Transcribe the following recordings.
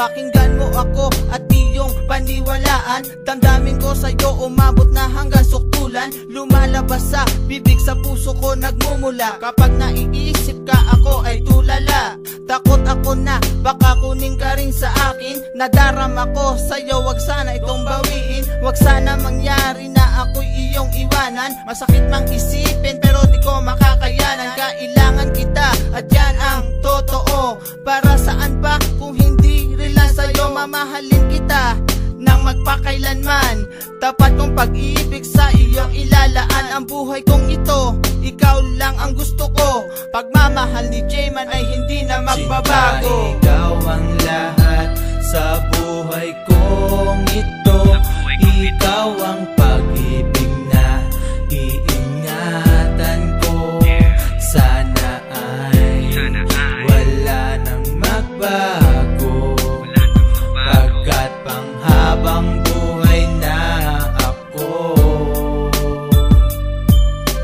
Pakinggan mo ako at iyong paniwalaan. Damdamin ko sa'yo umabot na hanggang suktulan. Lumalabas sa bibig, sa puso ko nagmumula. Kapag naiisip ka ako ay tulala. Takot ako na baka kunin ka rin sa akin. Nadarama ko sa'yo, wag sana itong bawiin. Wag sana mangyari na ako'y iyong iwanan. Masakit mang isipin pero di ko makakayanan. Kailangan kita at yan ang totoo. Para saan pa kung hindi rin lang sa'yo. Mamahalin kita nang magpakailanman. Tapat kong pag-ibig sa iyong ilalaan. Ang buhay kong ito, ikaw lang ang gusto ko. Pagmamahal ni J-Man ay hindi na magbabago. Sinta, ikaw ang lahat sa buhay kong ito. Ikaw ang pag-ibig na iingatan ko. Sana ay wala nang magbago, pagkat panghabang buhay na ako.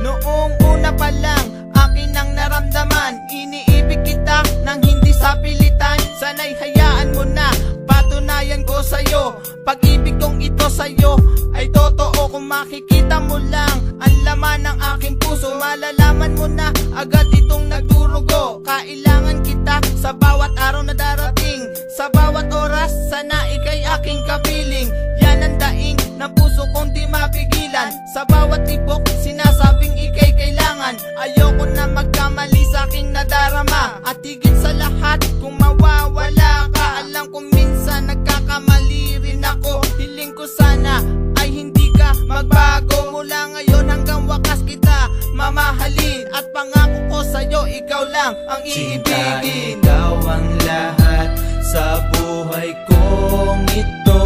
Noong una pa lang akin ang naramdaman. Iniibig kita nang hindi sa pilitan. Sana'y hayaan mo na patunayan ko sa'yo. Pag-ibig kong ito sa'yo ay totoo. Kung makikita mo lang ang laman ng aking puso, malalaman mo na agad itong nagdurugo. Kailangan kita sa bawat araw na darating. Sa bawat oras, sana ika'y aking kapiling. Yan ang daing ng puso kong di mapigilan. Sa bawat tibok, sinasabing ika'y kailangan. Ayoko na magkamali sa aking nadarama. At higit sa lahat, kung mawawala ka, alam kong minsan nagkakamali rin ako. Hiling ko sana ay hindi ka magbago. Mula ngayon hanggang wakas kita mamahalin. At pangako ko sa'yo, ikaw lang ang Sinta, iibigin. ikaw ang lahat sa buhay kong ito.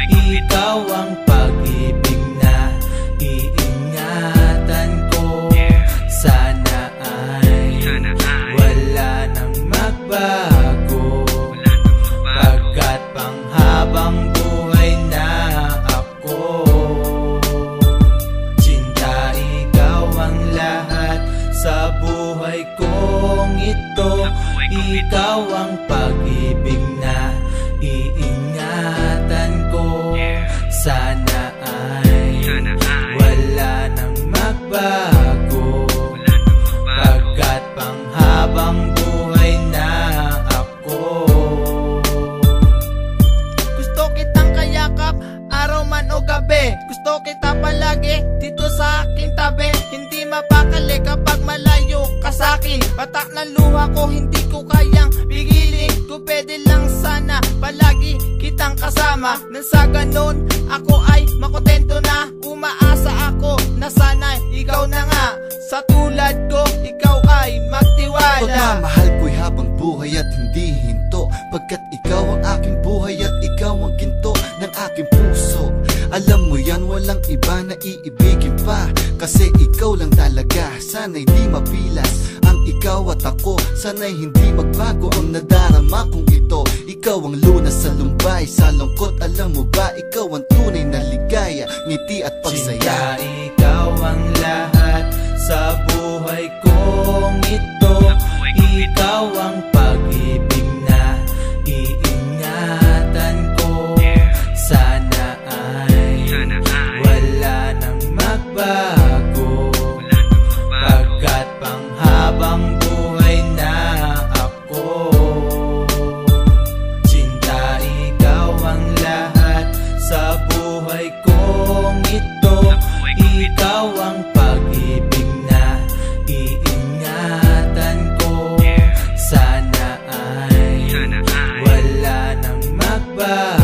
Ikaw ang pag-ibig na iingatan ko. Sana ay wala nang magbago, pagkat panghabang buhay na ako. Sinta, ikaw ang lahat sa buhay kong ito. Ikaw ang pag-ibig na iingatan ko. Sana ay wala nang magbago, pagkat panghabang buhay na ako. Gusto kitang kayakap, araw man o gabi. Gusto kita palagi, dito sa aking tabi. Hindi mapakali kapag malayo ka sa'kin. Patak ng luha ko, hindi ko kayang pigilin. Kung pwede lang sana, palagi kitang kasama. Nang sa ganon, ako ay makontento na. Umaasa ako na sana ikaw na nga. Sa tulad ko, ikaw ay magtiwala. Pagmamahal ko'y habang buhay at hindi hinto, pagkat ikaw ang aking buhay at ikaw ang ginto ng aking puso. Alam mo yan, walang iba na iibigin pa, kasi ikaw lang talaga. Sana'y di mapilas ang ikaw at ako. Sana'y hindi magbago ang nadarama kong ito. Ikaw ang lunas sa lumbay, sa lungkot alam mo ba, ikaw ang tunay na ligaya, ngiti at pagsaya. Sinta, ikaw ang lahat sa buhay kong ito. Ikaw ang pag-ibig na iingatan ko. Sana ay wala nang magbago, pagkat panghabang buhay na ako. Sinta, ikaw ang lahat sa buhay kong ito. Ikaw ang pag-ibig na iingatan ko. Sana ay wala nang magbago,